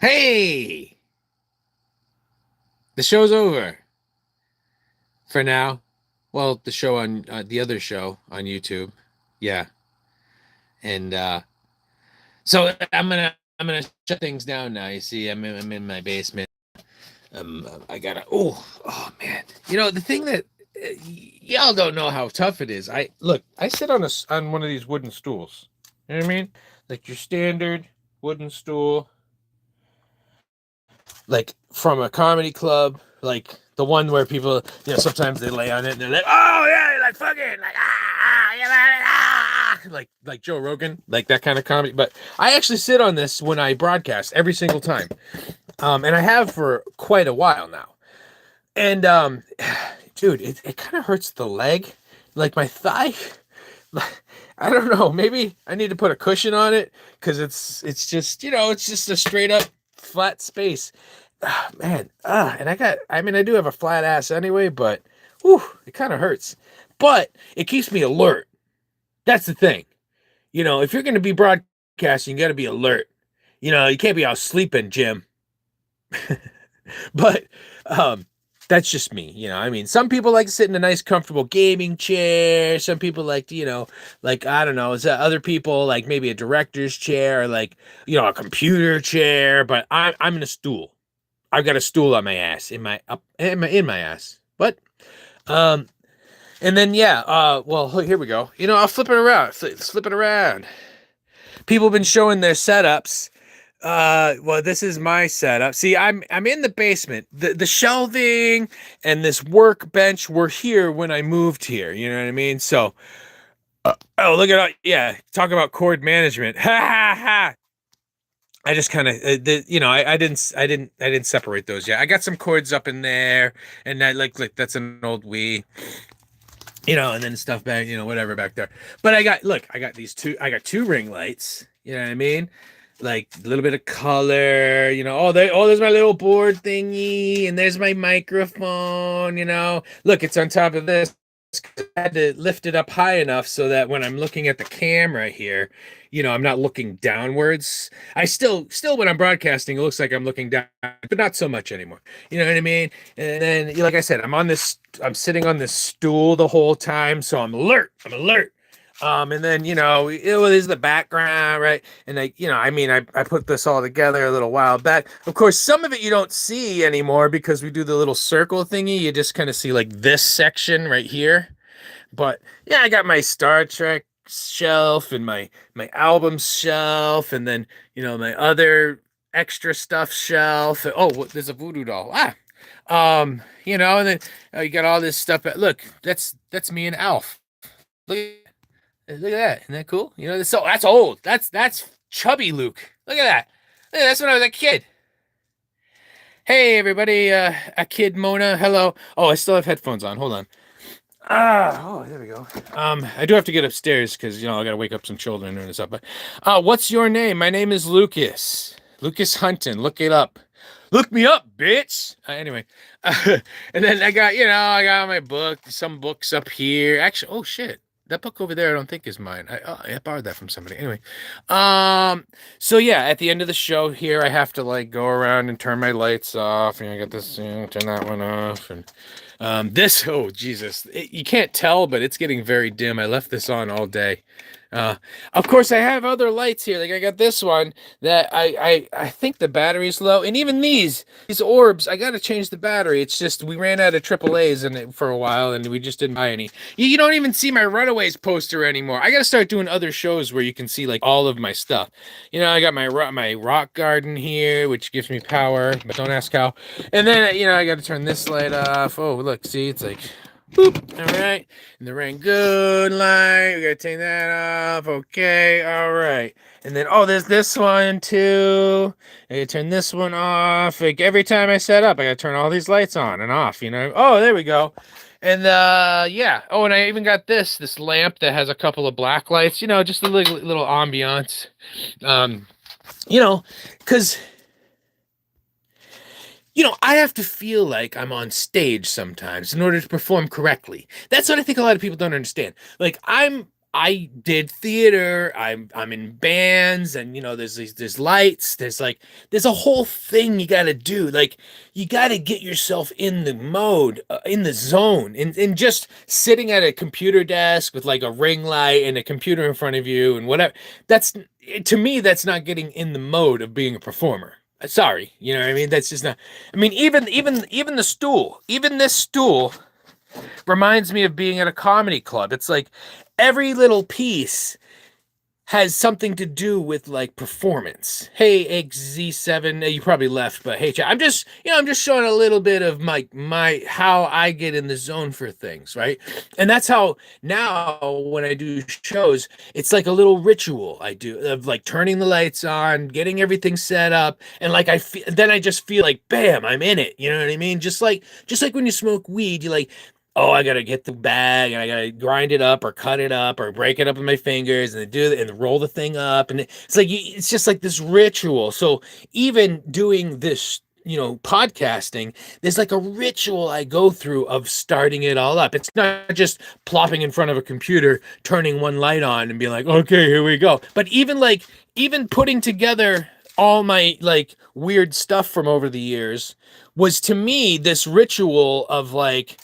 Hey, the show's over for now. Well, the show on the other show on YouTube. Yeah. And so I'm gonna shut things down now. You see, I'm in my basement. I gotta. Oh man. You know the thing that y'all don't know how tough it is. I look. I sit on one of these wooden stools. You know what I mean? Like your standard wooden stool, like from a comedy club, like the one where people, sometimes they lay on it and they're like, oh yeah, like fucking, like like Joe Rogan, like that kind of comedy. But I actually sit on this when I broadcast every single time, and I have for quite a while now. And dude, it kind of hurts the leg, like my thigh. I don't know. Maybe I need to put a cushion on it because it's just it's just a straight up flat space. Man, and I do have a flat ass anyway, but whew, it kind of hurts. But it keeps me alert. That's the thing. If you're going to be broadcasting, you got to be alert. You can't be out sleeping, Jim. But um, that's just me. I mean, some people like to sit in a nice, comfortable gaming chair. Some people like to, like I don't know, is that other people like maybe a director's chair or like a computer chair. But I'm in a stool. I've got a stool on my ass in my ass. But um, and then yeah, well here we go. I'll flip it around, flip it around. People have been showing their setups. Well, this is my setup. See, I'm in the basement. The shelving and this workbench were here when I moved here. You know what I mean? So, oh, look at all, yeah, talk about cord management. Ha ha ha. I just kind of, I didn't separate those yet. I got some cords up in there, and I like that's an old Wii, and then stuff back, whatever back there. But I got two ring lights. You know what I mean? Like a little bit of color, there's my little board thingy, and there's my microphone. Look, it's on top of this. I had to lift it up high enough so that when I'm looking at the camera here, I'm not looking downwards. I still when I'm broadcasting, it looks like I'm looking down, but not so much anymore. You know what I mean? And then, like I said, I'm sitting on this stool the whole time, so I'm alert. I'm alert. And then, there's the background, right? And I put this all together a little while back. Of course, some of it you don't see anymore because we do the little circle thingy. You just kind of see like this section right here. But yeah, I got my Star Trek shelf and my album shelf, and then, my other extra stuff shelf. Oh, there's a voodoo doll. And then you got all this stuff. Look, that's me and Alf. Look at that. Isn't that cool? So that's old. That's chubby Luke. Look at that. That's when I was a kid. Hey everybody, a kid Mona. Hello. Oh, I still have headphones on. Hold on. Oh, there we go. I do have to get upstairs because I gotta wake up some children and stuff. But what's your name? My name is Lucas. Lucas Hunton. Look it up. Look me up, bitch. Anyway, and then I got my book, some books up here. Actually, oh shit. That book over there, I don't think is mine. I borrowed that from somebody. Anyway, so yeah, at the end of the show here, I have to like go around and turn my lights off, and I got this, turn that one off, and this, oh Jesus, you can't tell, but it's getting very dim. I left this on all day. Uh, of course, I have other lights here. Like I got this one that I think the battery's low, and even these orbs, I got to change the battery. It's just we ran out of AAA's in it for a while, and we just didn't buy any. You don't even see my Runaways poster anymore. I got to start doing other shows where you can see like all of my stuff. I got my rock garden here, which gives me power, but don't ask how. And then I got to turn this light off. Oh, look, see, it's like boop. All right. And the Rangoon light. We gotta take that off. Okay. All right. And then there's this one too. I gotta turn this one off. Like every time I set up, I gotta turn all these lights on and off. Oh, there we go. And yeah. Oh, and I even got this lamp that has a couple of black lights. Just a little ambiance. Um, because I have to feel like I'm on stage sometimes in order to perform correctly. That's what I think a lot of people don't understand. Like I did theater. I'm in bands, and there's lights. There's a whole thing you got to do. Like you got to get yourself in the mode, in the zone, and just sitting at a computer desk with like a ring light and a computer in front of you and whatever. That's to me, that's not getting in the mode of being a performer. Sorry, you know what I mean? That's just not. I mean, even the stool, even this stool reminds me of being at a comedy club. It's like every little piece has something to do with like performance. Hey, XZ7, you probably left, but hey, I'm just showing a little bit of my how I get in the zone for things, right? And that's how now when I do shows, it's like a little ritual I do of like turning the lights on, getting everything set up, and like then I just feel like bam, I'm in it. You know what I mean? Just like when you smoke weed, you like, oh, I gotta get the bag and I gotta grind it up or cut it up or break it up with my fingers and do it and roll the thing up. And it's like, it's just like this ritual. So even doing this, podcasting, there's like a ritual I go through of starting it all up. It's not just plopping in front of a computer, turning one light on and being like, okay, here we go. But even putting together all my like weird stuff from over the years was to me this ritual of like,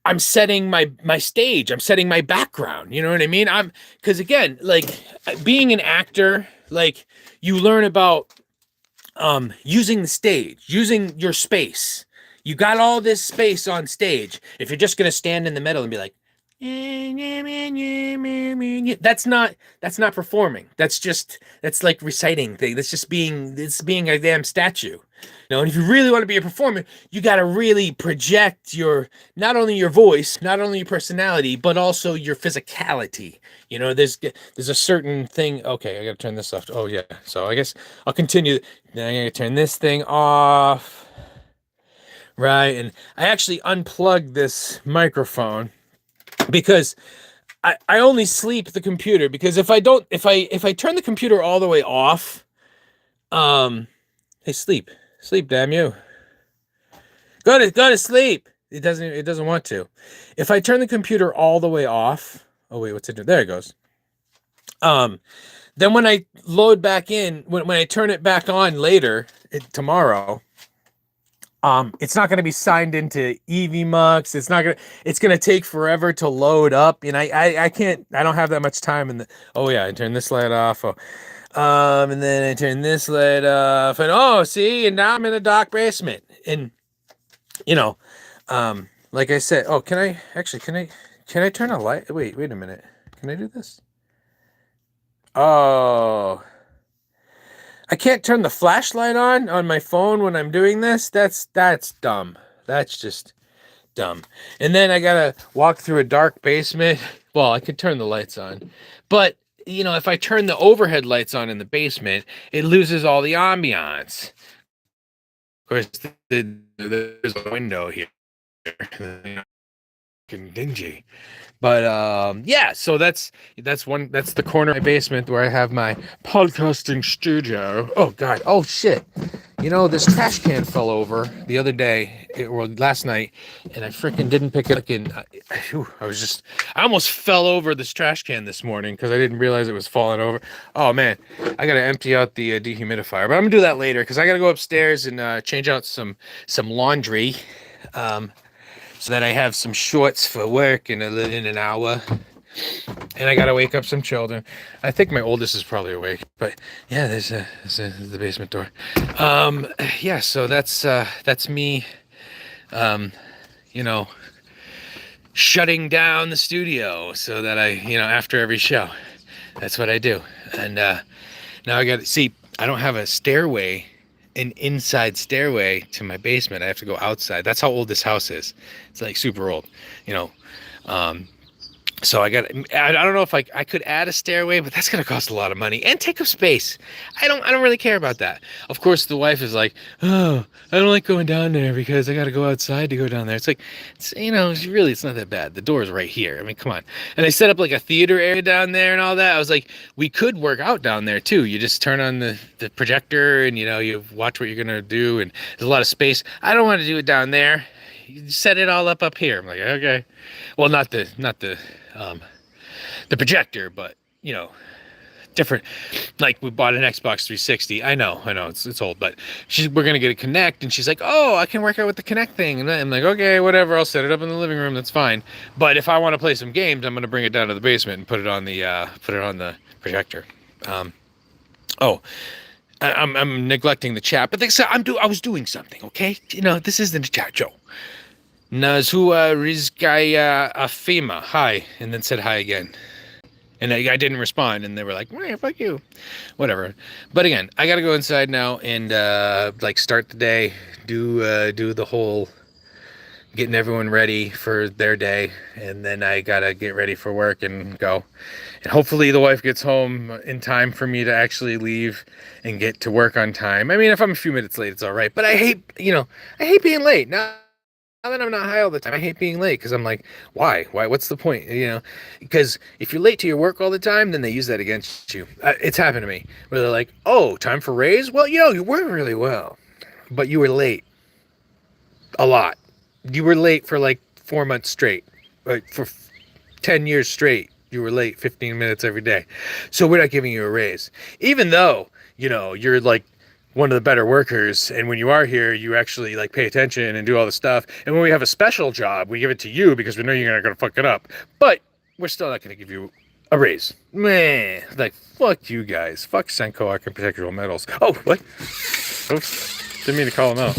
I'm setting my stage. I'm setting my background. You know what I mean? Because again, like being an actor, like you learn about using the stage, using your space. You got all this space on stage. If you're just gonna stand in the middle and be like, that's not performing. That's like reciting thing. It's being a damn statue. And if you really want to be a performer, you got to really project not only your voice, not only your personality, but also your physicality. There's a certain thing. Okay, I got to turn this off. Oh yeah. So I guess I'll continue. Then I got to turn this thing off. Right, and I actually unplugged this microphone because I only sleep the computer, because if I turn the computer all the way off, hey, sleep, damn you, go to sleep. It doesn't want to. If I turn the computer all the way off, oh wait, what's it doing? There it goes. Then when I load back in, when I turn it back on later tomorrow, it's not going to be signed into EVMux. It's going to take forever to load up. And I don't have that much time oh yeah, I turn this light off. Oh, and then I turn this light off, and see, and now I'm in a dark basement. And, like I said, can I turn a light? Wait a minute. Can I do this? Oh, I can't turn the flashlight on my phone when I'm doing this. That's dumb. That's just dumb. And then I gotta walk through a dark basement. Well, I could turn the lights on, but if I turn the overhead lights on in the basement, it loses all the ambiance. Of course, there's a window here. Dingy. But yeah, so that's the corner of my basement where I have my podcasting studio. Oh god, oh shit. This trash can fell over the other day, or last night, and I freaking didn't pick it up. And I almost fell over this trash can this morning because I didn't realize it was falling over. Oh man, I gotta empty out the dehumidifier, but I'm gonna do that later because I gotta go upstairs and change out some laundry. So that I have some shorts for work in an hour, and I gotta wake up some children. I think my oldest is probably awake, but yeah, there's the basement door. Yeah, so that's me, shutting down the studio so that after every show, that's what I do. And now I got to see. I don't have a stairway. An inside stairway to my basement. I have to go outside. That's how old this house is. It's like super old, so I don't know if I could add a stairway, but that's gonna cost a lot of money and take up space. I don't really care about that. Of course, the wife is like, oh, I don't like going down there because I gotta go outside to go down there. It's like, really, it's not that bad. The door is right here. I mean, come on. And I set up like a theater area down there and all that. I was like, we could work out down there too. You just turn on the projector and you watch what you're gonna do, and there's a lot of space. I don't want to do it down there. You set it all up here. I'm like, okay. Well, not the the projector, but different. Like we bought an Xbox 360. I know, it's old, but we're gonna get a Kinect, and she's like, "Oh, I can work out with the Kinect thing," and I'm like, "Okay, whatever. I'll set it up in the living room. That's fine." But if I want to play some games, I'm gonna bring it down to the basement and put it on the projector. Oh, I'm neglecting the chat, but I was doing something. Okay, this isn't a chat, Joe. Nazhua Rizkaya Afima, hi, and then said hi again. And I didn't respond, and they were like, "Hey, fuck you," whatever. But again, I gotta go inside now and start the day, do the whole getting everyone ready for their day, and then I gotta get ready for work and go. And hopefully the wife gets home in time for me to actually leave and get to work on time. I mean, if I'm a few minutes late, it's all right. But I hate being late. Now that I'm not high all the time, I hate being late because I'm like, why? What's the point? Because if you're late to your work all the time, then they use that against you. It's happened to me where they're like, oh, time for raise? Well, you work really well, but you were late a lot. You were late for like 4 months straight, like for 10 years straight. You were late 15 minutes every day. So we're not giving you a raise, even though, you're like one of the better workers, and when you are here, you actually like pay attention and do all the stuff. And when we have a special job, we give it to you because we know you're not going to fuck it up. But we're still not going to give you a raise. Meh. Like, fuck you guys. Fuck Senko Architectural Metals. Oh, what? Oops. Didn't mean to call them out.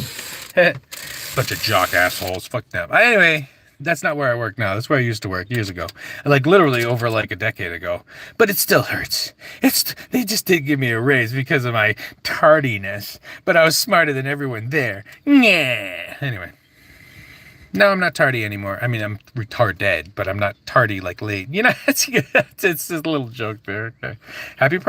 Bunch of jock assholes. Fuck them. Anyway, that's not where I work now. That's where I used to work years ago. Like literally over like a decade ago. But it still hurts. They just did give me a raise because of my tardiness. But I was smarter than everyone there. Yeah. Anyway. No, I'm not tardy anymore. I mean, I'm retarded, but I'm not tardy like late. It's just a little joke there. Okay. Happy Pride.